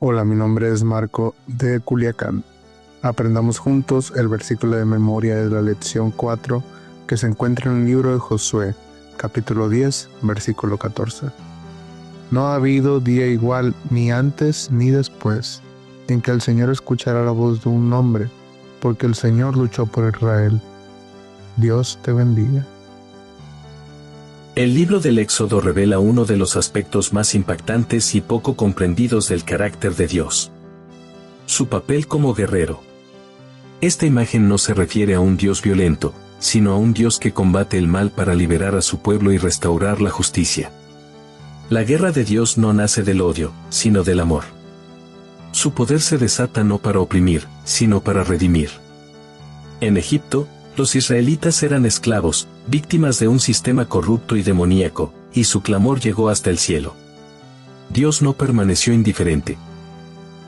Hola, mi nombre es Marco de Culiacán. Aprendamos juntos el versículo de memoria de la lección 4 que se encuentra en el libro de Josué, capítulo 10, versículo 14. No ha habido día igual ni antes ni después en que el Señor escuchará la voz de un hombre, porque el Señor luchó por Israel. Dios te bendiga. El libro del Éxodo revela uno de los aspectos más impactantes y poco comprendidos del carácter de Dios: su papel como guerrero. Esta imagen no se refiere a un Dios violento, sino a un Dios que combate el mal para liberar a su pueblo y restaurar la justicia. La guerra de Dios no nace del odio, sino del amor. Su poder se desata no para oprimir, sino para redimir. En Egipto, los israelitas eran esclavos, víctimas de un sistema corrupto y demoníaco, y su clamor llegó hasta el cielo. Dios no permaneció indiferente.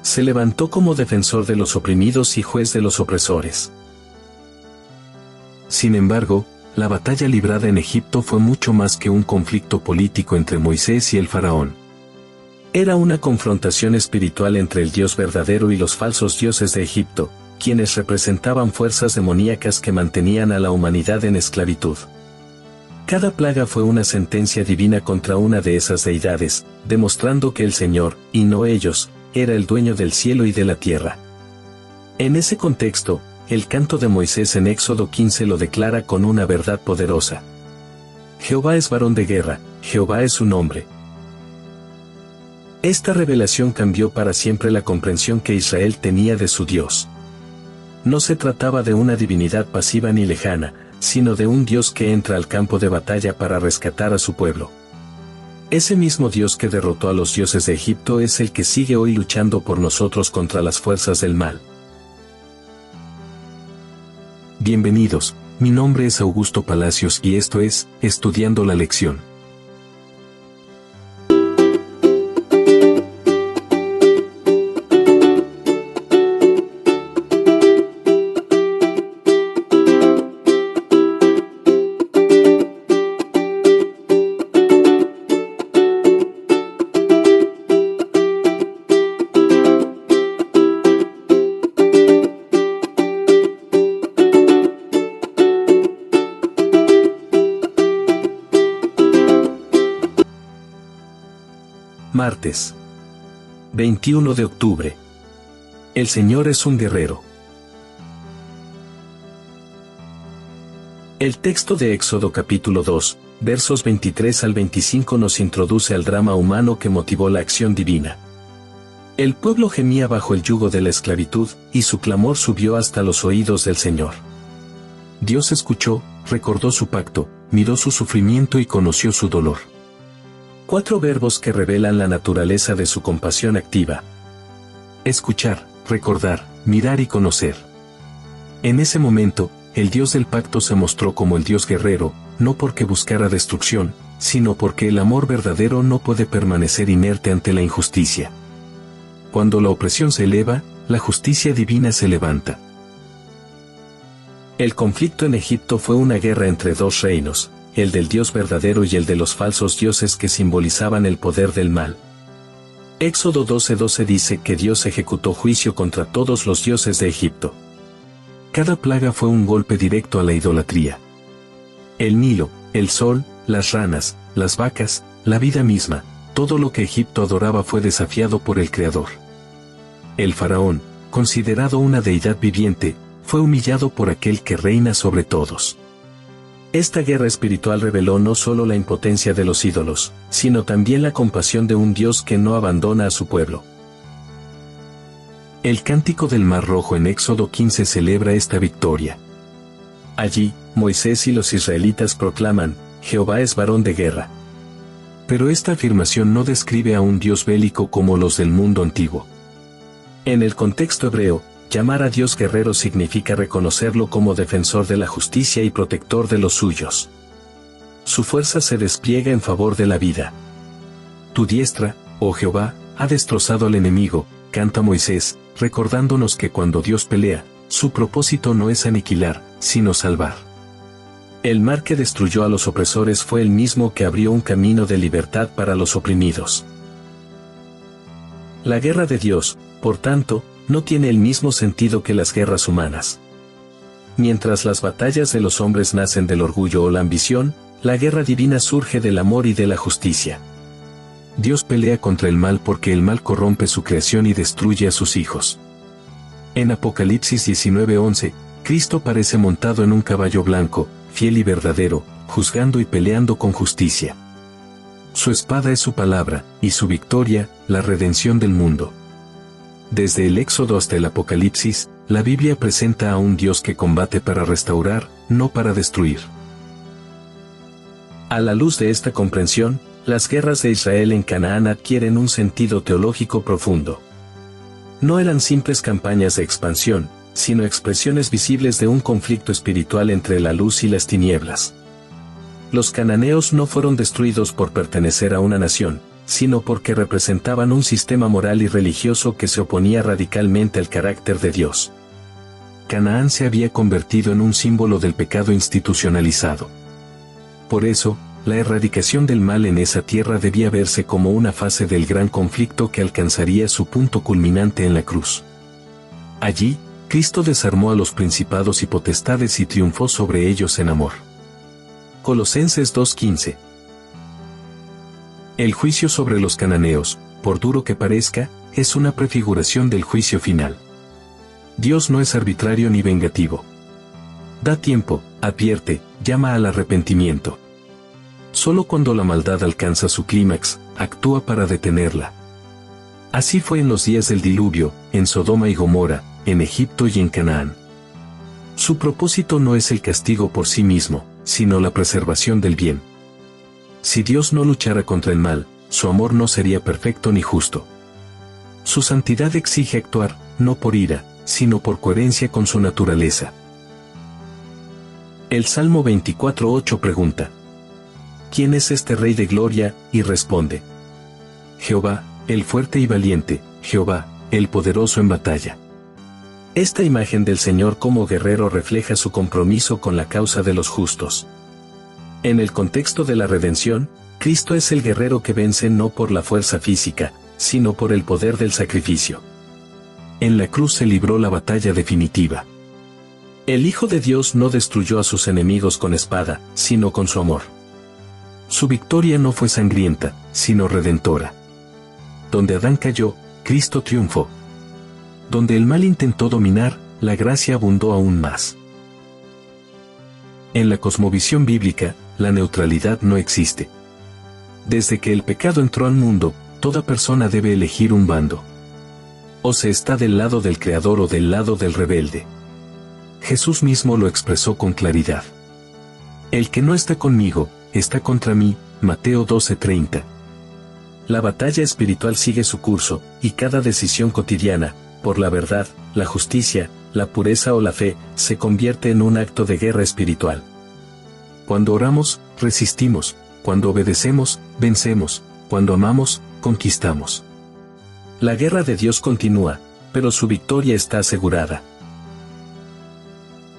Se levantó como defensor de los oprimidos y juez de los opresores. Sin embargo, la batalla librada en Egipto fue mucho más que un conflicto político entre Moisés y el faraón. Era una confrontación espiritual entre el Dios verdadero y los falsos dioses de Egipto, quienes representaban fuerzas demoníacas que mantenían a la humanidad en esclavitud. Cada plaga fue una sentencia divina contra una de esas deidades, demostrando que el Señor, y no ellos, era el dueño del cielo y de la tierra. En ese contexto, el canto de Moisés en Éxodo 15 lo declara con una verdad poderosa. Jehová es varón de guerra, Jehová es su nombre. Esta revelación cambió para siempre la comprensión que Israel tenía de su Dios. No se trataba de una divinidad pasiva ni lejana, sino de un Dios que entra al campo de batalla para rescatar a su pueblo. Ese mismo Dios que derrotó a los dioses de Egipto es el que sigue hoy luchando por nosotros contra las fuerzas del mal. Bienvenidos, mi nombre es Augusto Palacios y esto es Estudiando la Lección. Martes 21 de octubre. El Señor es un guerrero. El texto de Éxodo capítulo 2, versos 23 al 25 nos introduce al drama humano que motivó la acción divina. El pueblo gemía bajo el yugo de la esclavitud, y su clamor subió hasta los oídos del Señor. Dios escuchó, recordó su pacto, miró su sufrimiento y conoció su dolor. 4 verbos que revelan la naturaleza de su compasión activa: escuchar, recordar, mirar y conocer. En ese momento, el Dios del pacto se mostró como el Dios guerrero, no porque buscara destrucción, sino porque el amor verdadero no puede permanecer inerte ante la injusticia. Cuando la opresión se eleva, la justicia divina se levanta. El conflicto en Egipto fue una guerra entre dos reinos, el del Dios verdadero y el de los falsos dioses que simbolizaban el poder del mal. Éxodo 12:12 dice que Dios ejecutó juicio contra todos los dioses de Egipto. Cada plaga fue un golpe directo a la idolatría. El Nilo, el sol, las ranas, las vacas, la vida misma, todo lo que Egipto adoraba fue desafiado por el Creador. El faraón, considerado una deidad viviente, fue humillado por aquel que reina sobre todos. Esta guerra espiritual reveló no solo la impotencia de los ídolos, sino también la compasión de un Dios que no abandona a su pueblo. El cántico del Mar Rojo en Éxodo 15 celebra esta victoria. Allí, Moisés y los israelitas proclaman: Jehová es varón de guerra. Pero esta afirmación no describe a un Dios bélico como los del mundo antiguo. En el contexto hebreo, llamar a Dios guerrero significa reconocerlo como defensor de la justicia y protector de los suyos. Su fuerza se despliega en favor de la vida. Tu diestra, oh Jehová, ha destrozado al enemigo, canta Moisés, recordándonos que cuando Dios pelea, su propósito no es aniquilar, sino salvar. El mar que destruyó a los opresores fue el mismo que abrió un camino de libertad para los oprimidos. La guerra de Dios, por tanto, no tiene el mismo sentido que las guerras humanas. Mientras las batallas de los hombres nacen del orgullo o la ambición, la guerra divina surge del amor y de la justicia. Dios pelea contra el mal porque el mal corrompe su creación y destruye a sus hijos. En Apocalipsis 19:11, Cristo parece montado en un caballo blanco, fiel y verdadero, juzgando y peleando con justicia. Su espada es su palabra, y su victoria, la redención del mundo. Desde el Éxodo hasta el Apocalipsis, la Biblia presenta a un Dios que combate para restaurar, no para destruir. A la luz de esta comprensión, las guerras de Israel en Canaán adquieren un sentido teológico profundo. No eran simples campañas de expansión, sino expresiones visibles de un conflicto espiritual entre la luz y las tinieblas. Los cananeos no fueron destruidos por pertenecer a una nación, sino porque representaban un sistema moral y religioso que se oponía radicalmente al carácter de Dios. Canaán se había convertido en un símbolo del pecado institucionalizado. Por eso, la erradicación del mal en esa tierra debía verse como una fase del gran conflicto que alcanzaría su punto culminante en la cruz. Allí, Cristo desarmó a los principados y potestades y triunfó sobre ellos en amor. Colosenses 2:15. El juicio sobre los cananeos, por duro que parezca, es una prefiguración del juicio final. Dios no es arbitrario ni vengativo. Da tiempo, advierte, llama al arrepentimiento. Solo cuando la maldad alcanza su clímax, actúa para detenerla. Así fue en los días del diluvio, en Sodoma y Gomorra, en Egipto y en Canaán. Su propósito no es el castigo por sí mismo, sino la preservación del bien. Si Dios no luchara contra el mal, su amor no sería perfecto ni justo. Su santidad exige actuar, no por ira, sino por coherencia con su naturaleza. El Salmo 24:8 pregunta: ¿quién es este Rey de gloria? Y responde: Jehová, el fuerte y valiente, Jehová, el poderoso en batalla. Esta imagen del Señor como guerrero refleja su compromiso con la causa de los justos. En el contexto de la redención, Cristo es el guerrero que vence no por la fuerza física, sino por el poder del sacrificio. En la cruz se libró la batalla definitiva. El Hijo de Dios no destruyó a sus enemigos con espada, sino con su amor. Su victoria no fue sangrienta, sino redentora. Donde Adán cayó, Cristo triunfó. Donde el mal intentó dominar, la gracia abundó aún más. En la cosmovisión bíblica, la neutralidad no existe. Desde que el pecado entró al mundo, toda persona debe elegir un bando. O se está del lado del Creador o del lado del rebelde. Jesús mismo lo expresó con claridad. El que no está conmigo, está contra mí, Mateo 12:30. La batalla espiritual sigue su curso, y cada decisión cotidiana, por la verdad, la justicia, la pureza o la fe, se convierte en un acto de guerra espiritual. Cuando oramos, resistimos; cuando obedecemos, vencemos; cuando amamos, conquistamos. La guerra de Dios continúa, pero su victoria está asegurada.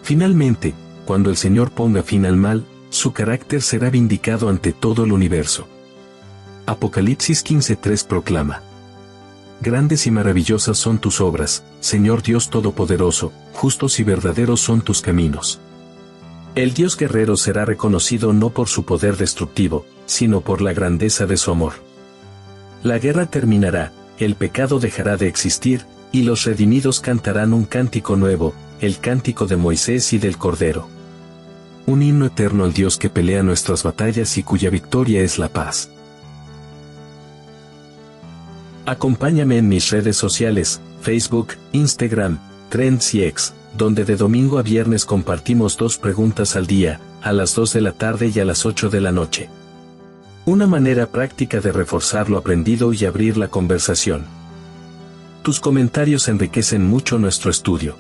Finalmente, cuando el Señor ponga fin al mal, su carácter será vindicado ante todo el universo. Apocalipsis 15:3 proclama: Grandes y maravillosas son tus obras, Señor Dios Todopoderoso, justos y verdaderos son tus caminos. El Dios guerrero será reconocido no por su poder destructivo, sino por la grandeza de su amor. La guerra terminará, el pecado dejará de existir, y los redimidos cantarán un cántico nuevo, el cántico de Moisés y del Cordero. Un himno eterno al Dios que pelea nuestras batallas y cuya victoria es la paz. Acompáñame en mis redes sociales, Facebook, Instagram, Threads y X, donde de domingo a viernes compartimos 2 preguntas al día, a las 2 de la tarde y a las 8 de la noche. Una manera práctica de reforzar lo aprendido y abrir la conversación. Tus comentarios enriquecen mucho nuestro estudio.